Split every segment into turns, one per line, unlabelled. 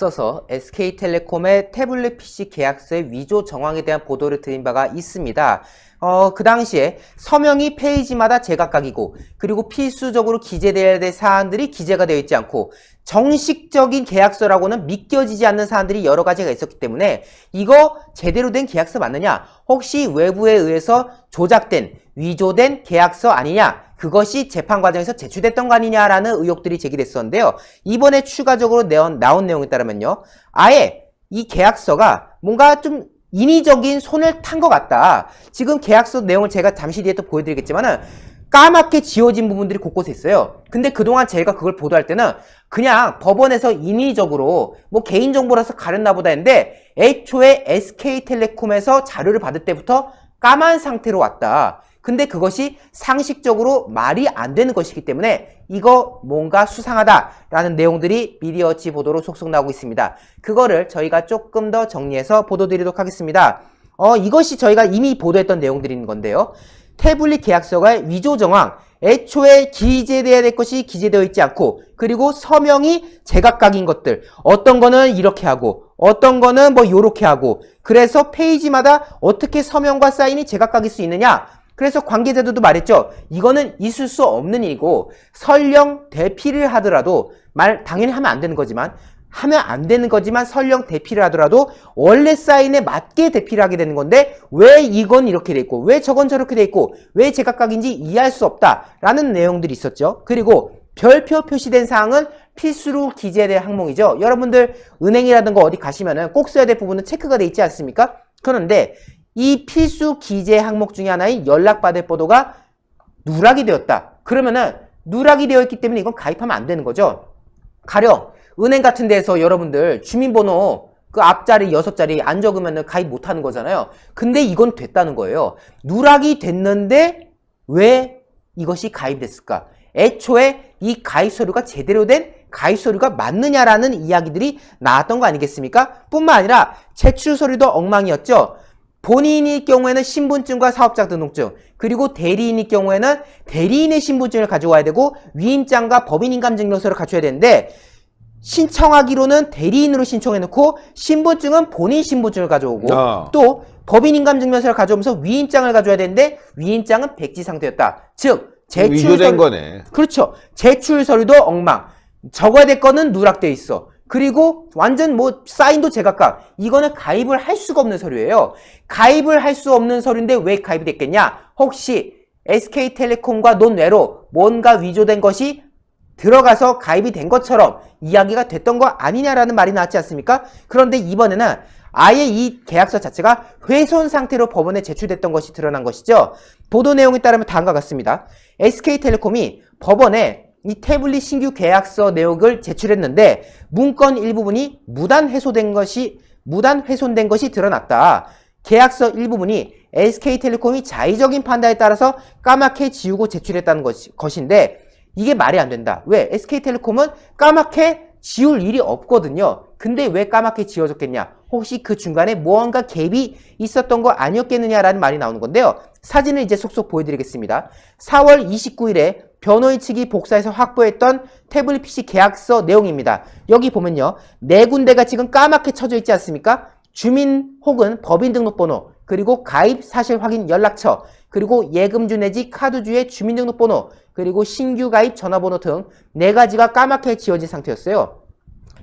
앞서서 SK텔레콤의 태블릿 PC 계약서의 위조 정황에 대한 보도를 드린 바가 있습니다. 그 당시에 서명이 페이지마다 제각각이고 그리고 필수적으로 기재되어야 될 사안들이 기재가 되어 있지 않고 정식적인 계약서라고는 믿겨지지 않는 사안들이 여러 가지가 있었기 때문에 이거 제대로 된 계약서 맞느냐? 혹시 외부에 의해서 조작된, 위조된 계약서 아니냐? 그것이 재판 과정에서 제출됐던 거 아니냐라는 의혹들이 제기됐었는데요. 이번에 추가적으로 나온 내용에 따르면요. 아예 이 계약서가 뭔가 좀 인위적인 손을 탄 것 같다. 지금 계약서 내용을 제가 잠시 뒤에 또 보여드리겠지만은 까맣게 지워진 부분들이 곳곳에 있어요. 근데 그동안 제가 그걸 보도할 때는 그냥 법원에서 인위적으로 뭐 개인정보라서 가렸나 보다 했는데 애초에 SK텔레콤에서 자료를 받을 때부터 까만 상태로 왔다. 근데 그것이 상식적으로 말이 안 되는 것이기 때문에 이거 뭔가 수상하다라는 내용들이 미디어치 보도로 속속 나오고 있습니다. 그거를 저희가 조금 더 정리해서 보도드리도록 하겠습니다. 이것이 저희가 이미 보도했던 내용들인 건데요. 태블릿 계약서가 위조 정황, 애초에 기재되어야 될 것이 기재되어 있지 않고 그리고 서명이 제각각인 것들, 어떤 거는 이렇게 하고 어떤 거는 뭐 요렇게 하고 그래서 페이지마다 어떻게 서명과 사인이 제각각일 수 있느냐? 그래서 관계자들도 말했죠. 이거는 있을 수 없는 일이고 설령 대피를 하더라도 당연히 하면 안 되는 거지만 설령 대피를 하더라도 원래 사인에 맞게 대피를 하게 되는 건데 왜 이건 이렇게 돼 있고 왜 저건 저렇게 돼 있고 왜 제각각인지 이해할 수 없다라는 내용들이 있었죠. 그리고 별표 표시된 사항은 필수로 기재될 항목이죠. 여러분들 은행이라든가 어디 가시면은 꼭 써야 될 부분은 체크가 돼 있지 않습니까? 그런데 이 필수 기재 항목 중에 하나인 연락받을 번호가 누락이 되었다. 그러면은 누락이 되어 있기 때문에 이건 가입하면 안 되는 거죠. 가령 은행 같은 데서 여러분들 주민번호 그 앞자리 6자리 안 적으면 가입 못 하는 거잖아요. 근데 이건 됐다는 거예요. 누락이 됐는데 왜 이것이 가입됐을까? 애초에 이 가입 서류가 제대로 된 가입 서류가 맞느냐라는 이야기들이 나왔던 거 아니겠습니까? 뿐만 아니라 제출 서류도 엉망이었죠. 본인일 경우에는 신분증과 사업자 등록증, 그리고 대리인일 경우에는 대리인의 신분증을 가져와야 되고 위임장과 법인인감증명서를 갖춰야 되는데 신청하기로는 대리인으로 신청해놓고 신분증은 본인 신분증을 가져오고 또 법인인감증명서를 가져오면서 위임장을 가져야 되는데 위임장은 백지 상태였다. 즉
위조된 거네.
그렇죠. 제출 서류도 엉망. 적어야 될 거는 누락돼 있어. 그리고 완전 뭐 사인도 제각각. 이거는 가입을 할 수가 없는 서류예요. 가입을 할 수 없는 서류인데 왜 가입이 됐겠냐? 혹시 SK텔레콤과 논외로 뭔가 위조된 것이 들어가서 가입이 된 것처럼 이야기가 됐던 거 아니냐라는 말이 나왔지 않습니까? 그런데 이번에는 아예 이 계약서 자체가 훼손 상태로 법원에 제출됐던 것이 드러난 것이죠. 보도 내용에 따르면 다음과 같습니다. SK텔레콤이 법원에 이 태블릿 신규 계약서 내역을 제출했는데 문건 일부분이 무단 훼손된 것이 드러났다. 계약서 일부분이 SK텔레콤이 자의적인 판단에 따라서 까맣게 지우고 제출했다는 것인데 이게 말이 안 된다. 왜? SK텔레콤은 까맣게 지울 일이 없거든요. 근데 왜 까맣게 지워졌겠냐? 혹시 그 중간에 무언가 갭이 있었던 거 아니었겠느냐라는 말이 나오는 건데요. 사진을 이제 속속 보여드리겠습니다. 4월 29일에 변호인 측이 복사해서 확보했던 태블릿 PC 계약서 내용입니다. 여기 보면요. 4군데가 지금 까맣게 쳐져 있지 않습니까? 주민 혹은 법인 등록번호, 그리고 가입 사실 확인 연락처, 그리고 예금주 내지 카드주의 주민등록번호, 그리고 신규 가입 전화번호 등 4가지가 까맣게 지워진 상태였어요.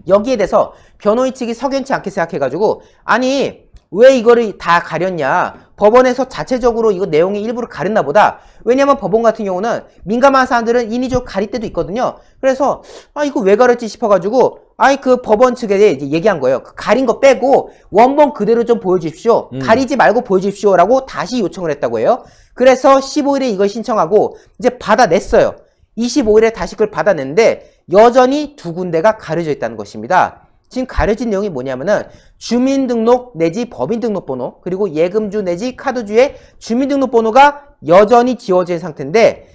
여기에 대해서 변호인 측이 석연치 않게 생각해가지고 아니 왜 이거를 다 가렸냐? 법원에서 자체적으로 이거 내용의 일부를 가렸나 보다. 왜냐면 법원 같은 경우는 민감한 사안들은 인위적으로 가릴 때도 있거든요. 그래서 이거 왜 가렸지 싶어가지고 그 법원 측에 이제 얘기한 거예요. 그 가린 거 빼고 원본 그대로 좀 보여주십시오. 가리지 말고 보여주십시오라고 다시 요청을 했다고 해요. 그래서 15일에 이걸 신청하고 이제 받아냈어요. 25일에 다시 그걸 받아냈는데 여전히 2군데가 가려져 있다는 것입니다. 지금 가려진 내용이 뭐냐면은 주민등록 내지 법인등록번호 그리고 예금주 내지 카드주의 주민등록번호가 여전히 지워진 상태인데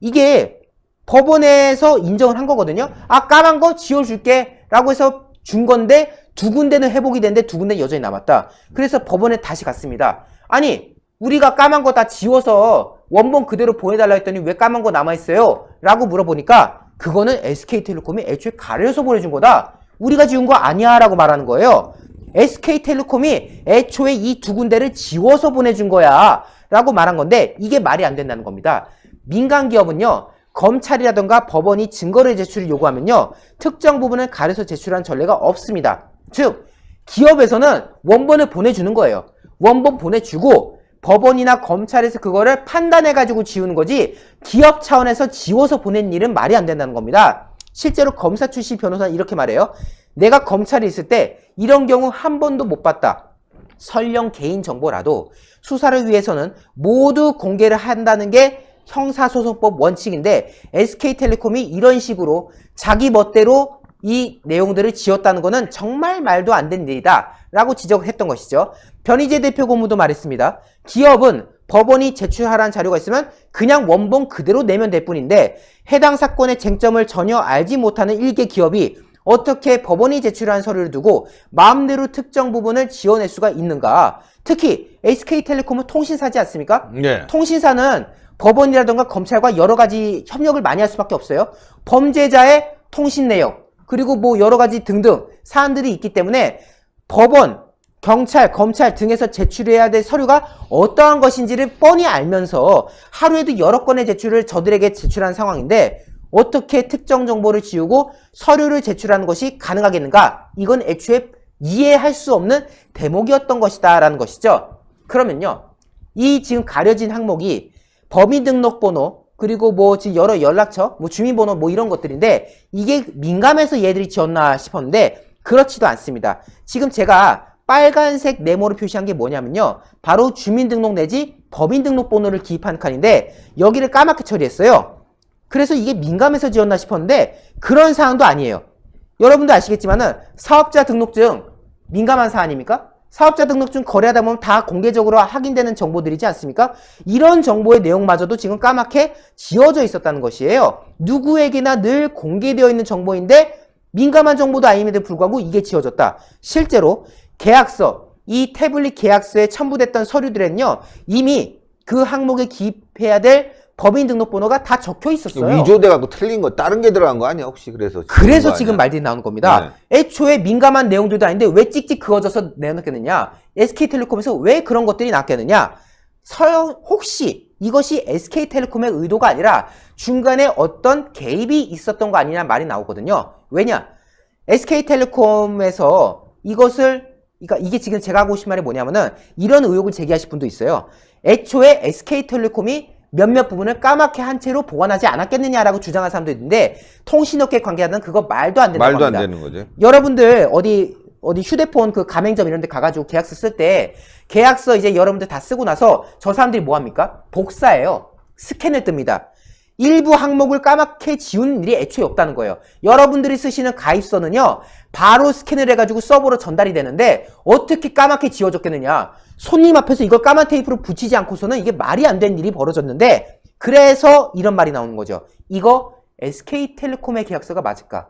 이게 법원에서 인정을 한 거거든요. 까만 거 지워줄게 라고 해서 준 건데 2군데는 회복이 됐는데 2군데는 여전히 남았다. 그래서 법원에 다시 갔습니다. 아니 우리가 까만 거 다 지워서 원본 그대로 보내달라 했더니 왜 까만 거 남아있어요? 라고 물어보니까 그거는 SK텔레콤이 애초에 가려서 보내준 거다. 우리가 지운 거 아니야 라고 말하는 거예요. SK텔레콤이 애초에 이 두 군데를 지워서 보내준 거야 라고 말한 건데 이게 말이 안 된다는 겁니다. 민간기업은요. 검찰이라던가 법원이 증거를 제출을 요구하면요. 특정 부분을 가려서 제출한 전례가 없습니다. 즉 기업에서는 원본을 보내주는 거예요. 원본 보내주고 법원이나 검찰에서 그거를 판단해가지고 지우는 거지 기업 차원에서 지워서 보낸 일은 말이 안 된다는 겁니다. 실제로 검사 출신 변호사는 이렇게 말해요. 내가 검찰에 있을 때 이런 경우 한 번도 못 봤다. 설령 개인정보라도 수사를 위해서는 모두 공개를 한다는 게 형사소송법 원칙인데 SK텔레콤이 이런 식으로 자기 멋대로 이 내용들을 지었다는 것은 정말 말도 안 되는 일이다 라고 지적을 했던 것이죠. 변희재 대표 고문도 말했습니다. 기업은 법원이 제출하라는 자료가 있으면 그냥 원본 그대로 내면 될 뿐인데 해당 사건의 쟁점을 전혀 알지 못하는 일개 기업이 어떻게 법원이 제출한 서류를 두고 마음대로 특정 부분을 지어낼 수가 있는가. 특히 SK텔레콤은 통신사지 않습니까?
네.
통신사는 법원이라던가 검찰과 여러 가지 협력을 많이 할 수밖에 없어요. 범죄자의 통신 내역 그리고 뭐 여러 가지 등등 사안들이 있기 때문에 법원, 경찰, 검찰 등에서 제출해야 될 서류가 어떠한 것인지를 뻔히 알면서 하루에도 여러 건의 제출을 저들에게 제출한 상황인데 어떻게 특정 정보를 지우고 서류를 제출하는 것이 가능하겠는가? 이건 애초에 이해할 수 없는 대목이었던 것이다 라는 것이죠. 그러면요. 이 지금 가려진 항목이 법인등록번호 그리고 뭐 지금 여러 연락처, 뭐 주민번호 뭐 이런 것들인데 이게 민감해서 얘들이 지었나 싶었는데 그렇지도 않습니다. 지금 제가 빨간색 네모로 표시한 게 뭐냐면요. 바로 주민등록 내지 법인등록번호를 기입한 칸인데 여기를 까맣게 처리했어요. 그래서 이게 민감해서 지었나 싶었는데 그런 사항도 아니에요. 여러분도 아시겠지만은 사업자 등록증 민감한 사안입니까? 사업자 등록증 거래하다 보면 다 공개적으로 확인되는 정보들이지 않습니까? 이런 정보의 내용마저도 지금 까맣게 지워져 있었다는 것이에요. 누구에게나 늘 공개되어 있는 정보인데 민감한 정보도 아님에도 불구하고 이게 지워졌다. 실제로 계약서, 이 태블릿 계약서에 첨부됐던 서류들에는요. 이미 그 항목에 기입해야 될 법인등록번호가 다 적혀 있었어요.
위조돼갖고 틀린 거 다른 게 들어간 거 아니야 혹시? 그래서
지금 말들이 나오는 겁니다.
네.
애초에 민감한 내용들도 아닌데 왜 찍찍 그어져서 내놓겠느냐. SK텔레콤에서 왜 그런 것들이 났겠느냐. 혹시 이것이 SK텔레콤의 의도가 아니라 중간에 어떤 개입이 있었던 거 아니냐 말이 나오거든요. 왜냐? SK텔레콤에서 그러니까 이게 지금 제가 하고 싶은 말이 뭐냐면은 이런 의혹을 제기하실 분도 있어요. 애초에 SK텔레콤이 몇몇 부분을 까맣게 한 채로 보관하지 않았겠느냐라고 주장하는 사람도 있는데 통신업계 관계자는 그거 말도 안 된다고 합니다.
말도 안 되는 거죠.
여러분들 어디 휴대폰 그 가맹점 이런 데 가가지고 계약서 쓸 때 계약서 이제 여러분들 다 쓰고 나서 저 사람들이 뭐 합니까? 복사해요. 스캔을 뜹니다. 일부 항목을 까맣게 지운 일이 애초에 없다는 거예요. 여러분들이 쓰시는 가입서는요. 바로 스캔을 해가지고 서버로 전달이 되는데 어떻게 까맣게 지워졌겠느냐. 손님 앞에서 이걸 까만 테이프로 붙이지 않고서는 이게 말이 안 되는 일이 벌어졌는데 그래서 이런 말이 나오는 거죠. 이거 SK텔레콤의 계약서가 맞을까?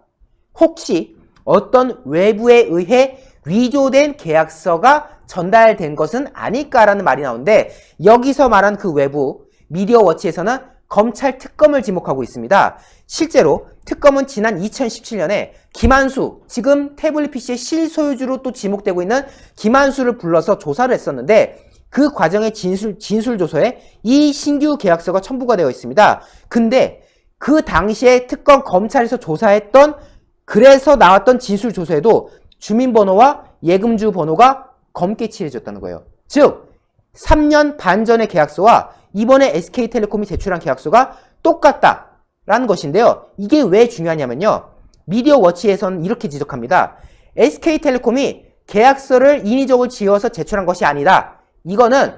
혹시 어떤 외부에 의해 위조된 계약서가 전달된 것은 아닐까라는 말이 나오는데 여기서 말한 그 외부 미디어워치에서는 검찰 특검을 지목하고 있습니다. 실제로 특검은 지난 2017년에 김한수, 지금 태블릿 PC의 실소유주로 또 지목되고 있는 김한수를 불러서 조사를 했었는데 그 과정의 진술조서에 이 신규 계약서가 첨부가 되어 있습니다. 근데 그 당시에 특검 검찰에서 조사했던 그래서 나왔던 진술조서에도 주민번호와 예금주 번호가 검게 칠해졌다는 거예요. 즉 3년 반 전의 계약서와 이번에 SK텔레콤이 제출한 계약서가 똑같다라는 것인데요. 이게 왜 중요하냐면요. 미디어워치에서는 이렇게 지적합니다. SK텔레콤이 계약서를 인위적으로 지워서 제출한 것이 아니라 이거는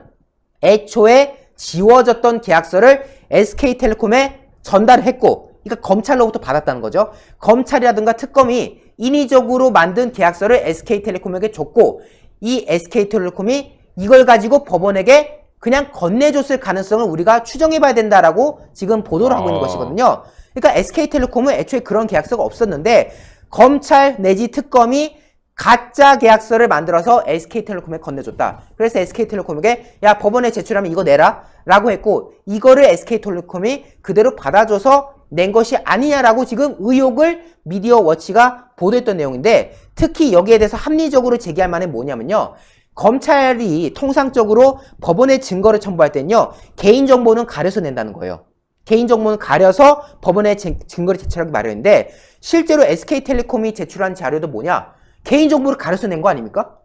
애초에 지워졌던 계약서를 SK텔레콤에 전달했고 그러니까 검찰로부터 받았다는 거죠. 검찰이라든가 특검이 인위적으로 만든 계약서를 SK텔레콤에게 줬고 이 SK텔레콤이 이걸 가지고 법원에게 그냥 건네줬을 가능성을 우리가 추정해봐야 된다라고 지금 보도를 하고 있는 것이거든요. 그러니까 SK텔레콤은 애초에 그런 계약서가 없었는데 검찰 내지 특검이 가짜 계약서를 만들어서 SK텔레콤에 건네줬다. 그래서 SK텔레콤에게 야 법원에 제출하면 이거 내라 라고 했고 이거를 SK텔레콤이 그대로 받아줘서 낸 것이 아니냐라고 지금 의혹을 미디어 워치가 보도했던 내용인데, 특히 여기에 대해서 합리적으로 제기할 만한 뭐냐면요. 검찰이 통상적으로 법원에 증거를 첨부할 때는요, 개인정보는 가려서 낸다는 거예요. 개인정보는 가려서 법원에 증거를 제출하기 마련인데, 실제로 SK텔레콤이 제출한 자료도 뭐냐? 개인정보를 가려서 낸 거 아닙니까?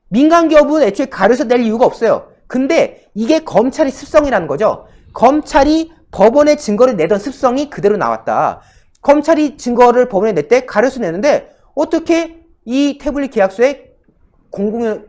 민간기업은 애초에 가려서 낼 이유가 없어요. 근데 이게 검찰의 습성이라는 거죠. 검찰이 법원에 증거를 내던 습성이 그대로 나왔다. 검찰이 증거를 법원에 냈대 가려서 내는데 어떻게 이 태블릿 계약서에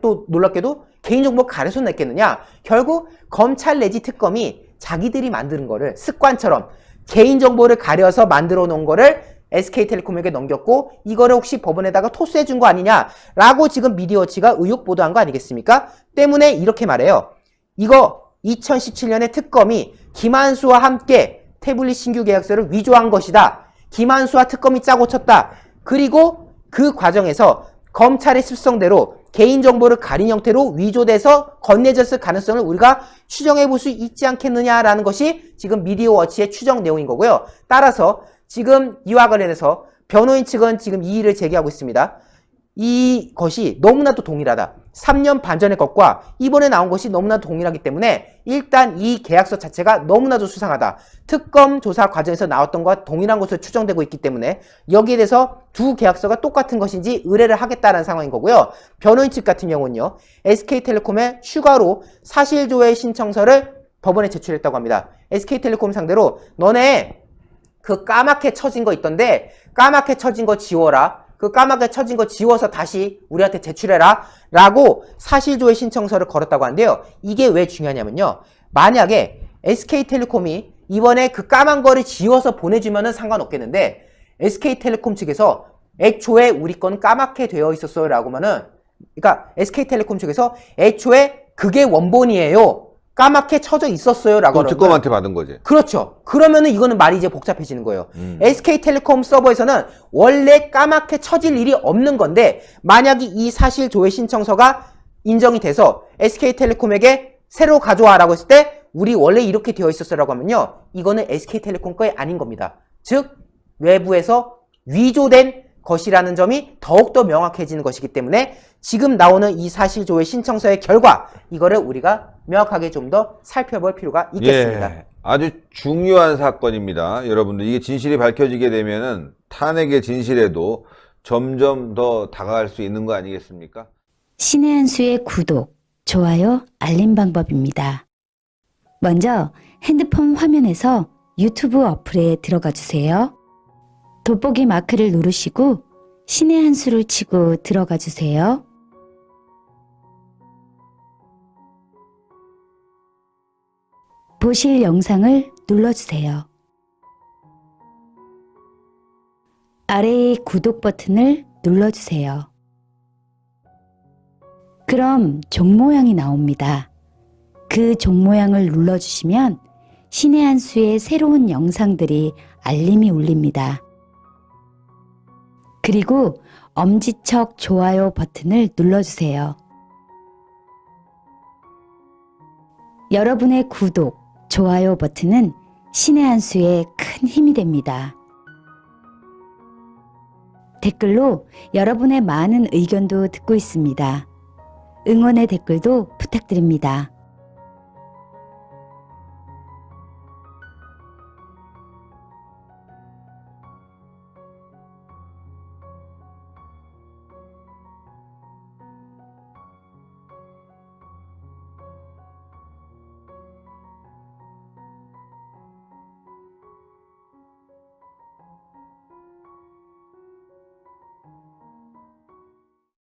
또 놀랍게도 개인정보 가려서 냈겠느냐. 결국 검찰 내지 특검이 자기들이 만드는 거를 습관처럼 개인정보를 가려서 만들어 놓은 거를 SK텔레콤에게 넘겼고, 이거를 혹시 법원에다가 토스해 준 거 아니냐라고 지금 미디어워치가 의혹 보도한 거 아니겠습니까? 때문에 이렇게 말해요. 이거 2017년에 특검이 김한수와 함께 태블릿 신규 계약서를 위조한 것이다. 김한수와 특검이 짜고 쳤다. 그리고 그 과정에서 검찰의 습성대로 개인정보를 가린 형태로 위조돼서 건네졌을 가능성을 우리가 추정해 볼 수 있지 않겠느냐라는 것이 지금 미디어워치의 추정 내용인 거고요. 따라서 지금 이와 관련해서 변호인 측은 지금 이의를 제기하고 있습니다. 이것이 너무나도 동일하다. 3년 반 전의 것과 이번에 나온 것이 너무나도 동일하기 때문에 일단 이 계약서 자체가 너무나도 수상하다. 특검 조사 과정에서 나왔던 것과 동일한 것으로 추정되고 있기 때문에 여기에 대해서 두 계약서가 똑같은 것인지 의뢰를 하겠다는 상황인 거고요. 변호인 측 같은 경우는요, SK텔레콤에 추가로 사실조회 신청서를 법원에 제출했다고 합니다. SK텔레콤 상대로 너네 그 까맣게 처진 거 있던데 까맣게 처진 거 지워라. 그 까맣게 처진 거 지워서 다시 우리한테 제출해라 라고 사실조회 신청서를 걸었다고 하는데요. 이게 왜 중요하냐면요. 만약에 SK텔레콤이 이번에 그 까만 거를 지워서 보내주면은 상관없겠는데, SK텔레콤 측에서 애초에 우리 건 까맣게 되어 있었어요 라고 하면은, 그러니까 SK텔레콤 측에서 애초에 그게 원본이에요, 까맣게 쳐져 있었어요 라고
또 특검한테 받은 거지.
그렇죠. 그러면은 이거는 말이 이제 복잡해지는 거예요. SK텔레콤 서버에서는 원래 까맣게 쳐질 일이 없는 건데, 만약에 이 사실 조회 신청서가 인정이 돼서 SK텔레콤에게 새로 가져와라고 했을 때 우리 원래 이렇게 되어 있었어라고 하면요, 이거는 SK텔레콤 거에 아닌 겁니다. 즉 외부에서 위조된 것이라는 점이 더욱더 명확해지는 것이기 때문에 지금 나오는 이 사실조회 신청서의 결과, 이거를 우리가 명확하게 좀 더 살펴볼 필요가 있겠습니다.
예, 아주 중요한 사건입니다. 여러분들, 이게 진실이 밝혀지게 되면은 탄핵의 진실에도 점점 더 다가갈 수 있는 거 아니겠습니까?
신의 한 수의 구독, 좋아요, 알림 방법입니다. 먼저 핸드폰 화면에서 유튜브 어플에 들어가 주세요. 돋보기 마크를 누르시고 신의 한 수를 치고 들어가 주세요. 보실 영상을 눌러주세요. 아래의 구독 버튼을 눌러주세요. 그럼 종 모양이 나옵니다. 그 종 모양을 눌러주시면 신의 한 수의 새로운 영상들이 알림이 울립니다. 그리고 엄지척 좋아요 버튼을 눌러주세요. 여러분의 구독, 좋아요 버튼은 신의 한 수에 큰 힘이 됩니다. 댓글로 여러분의 많은 의견도 듣고 있습니다. 응원의 댓글도 부탁드립니다.